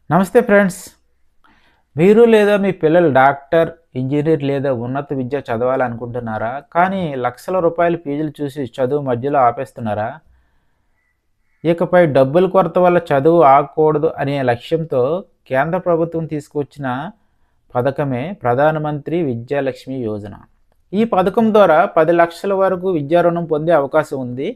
నమస్తే ఫ్రెండ్స్. మీరు లేదా మీ పిల్లలు డాక్టర్, ఇంజనీర్ లేదా ఉన్నత విద్య చదవాలనుకుంటున్నారా? కానీ లక్షల రూపాయల ఫీజులు చూసి చదువు మధ్యలో ఆపేస్తున్నారా? ఇకపై డబ్బుల కొరత వల్ల చదువు ఆగకూడదు అనే లక్ష్యంతో కేంద్ర ప్రభుత్వం తీసుకొచ్చిన పథకమే ప్రధానమంత్రి విద్యాలక్ష్మి యోజన. ఈ పథకం ద్వారా 10 లక్షల వరకు విద్యా రుణం పొందే అవకాశం ఉంది.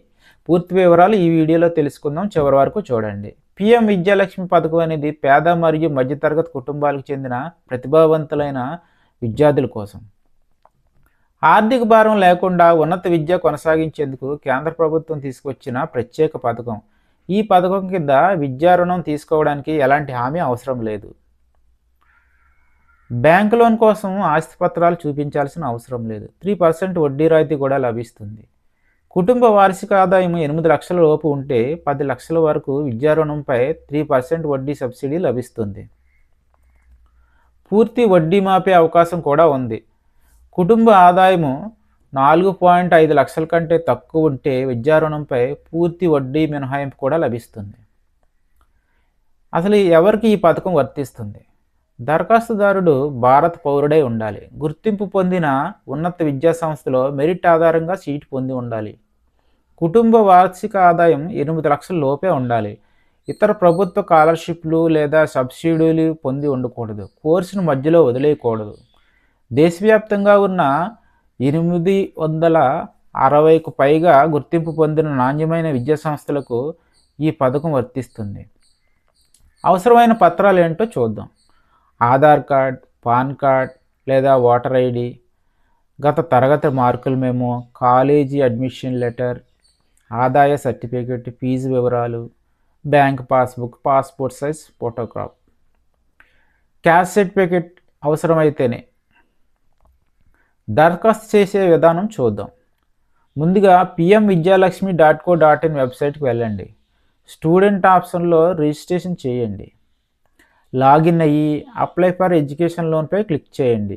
పూర్తి వివరాలు ఈ వీడియోలో తెలుసుకుందాం. చివరి వరకు చూడండి. పీఎం విద్యాలక్ష్మి పథకం అనేది పేద మరియు మధ్యతరగతి కుటుంబాలకు చెందిన ప్రతిభావంతులైన విద్యార్థుల కోసం ఆర్థిక భారం లేకుండా ఉన్నత విద్య కొనసాగించేందుకు కేంద్ర ప్రభుత్వం తీసుకొచ్చిన ప్రత్యేక పథకం. ఈ పథకం కింద విద్యా రుణం తీసుకోవడానికి ఎలాంటి హామీ అవసరం లేదు. బ్యాంక్ లోన్ కోసం ఆస్తి పత్రాలు చూపించాల్సిన అవసరం లేదు. 3% వడ్డీ రాయితీ కూడా లభిస్తుంది. కుటుంబ వార్షిక ఆదాయం 8 లక్షల లోపు ఉంటే 10 లక్షల వరకు విద్యా రుణంపై 3% వడ్డీ సబ్సిడీ లభిస్తుంది. పూర్తి వడ్డీ మాపే అవకాశం కూడా ఉంది. కుటుంబ ఆదాయము 4.5 లక్షల కంటే తక్కువ ఉంటే విద్యా రుణంపై పూర్తి వడ్డీ మినహాయింపు కూడా లభిస్తుంది. అసలు ఎవరికి ఈ పథకం వర్తిస్తుంది? దరఖాస్తుదారుడు భారత పౌరుడై ఉండాలి. గుర్తింపు పొందిన ఉన్నత విద్యా సంస్థలో మెరిట్ ఆధారంగా సీటు పొంది ఉండాలి. కుటుంబ వార్షిక ఆదాయం 8 లక్షల లోపే ఉండాలి. ఇతర ప్రభుత్వ స్కాలర్షిప్లు లేదా సబ్సిడీలు పొంది ఉండకూడదు. కోర్సును మధ్యలో వదిలేయకూడదు. దేశవ్యాప్తంగా ఉన్న 860కు పైగా గుర్తింపు పొందిన నాణ్యమైన విద్యా సంస్థలకు ఈ పథకం వర్తిస్తుంది. అవసరమైన పత్రాలు ఏంటో చూద్దాం. ఆధార్ కార్డ్, పాన్ కార్డ్ లేదా ఓటర్ ఐడి, గత తరగతి మార్కుల మెమో, కాలేజీ అడ్మిషన్ లెటర్, ఆదాయ సర్టిఫికేట్, ఫీజు వివరాలు, bank passbook, passport size photograph, caste certificate అవసరమైతేనే. దరఖాస్తు చేసే విధానం చూద్దాం. ముందుగా pmvidyalakshmi.co.in వెబ్సైట్కి వెళ్ళండి. స్టూడెంట్ ఆప్షన్లో రిజిస్ట్రేషన్ చేయండి. లాగిన్ అయ్యి అప్లై ఫర్ ఎడ్యుకేషన్ లోన్పై క్లిక్ చేయండి.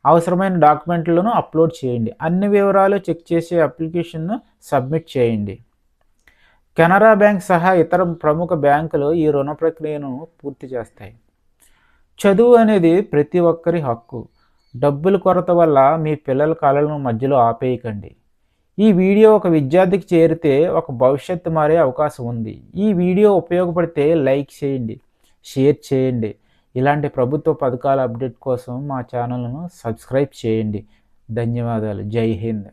అవసరమైన డాక్యుమెంట్లను అప్లోడ్ చేయండి. అన్ని వివరాలు చెక్ చేసి అప్లికేషన్ను సబ్మిట్ చేయండి. కెనరా బ్యాంక్ సహా ఇతర ప్రముఖ బ్యాంకులు ఈ రుణ ప్రక్రియను పూర్తి చేస్తాయి. చదువు అనేది ప్రతి ఒక్కరి హక్కు. డబ్బుల కొరత వల్ల మీ పిల్లల కళలను మధ్యలో ఆపేయకండి. ఈ వీడియో ఒక విద్యార్థికి చేరితే ఒక భవిష్యత్తు మారే అవకాశం ఉంది. ఈ వీడియో ఉపయోగపడితే లైక్ చేయండి, షేర్ చేయండి. ఇలాంటి ప్రభుత్వ పథకాల అప్డేట్ కోసం మా ఛానల్ను సబ్స్క్రైబ్ చేయండి. ధన్యవాదాలు. జై హింద్.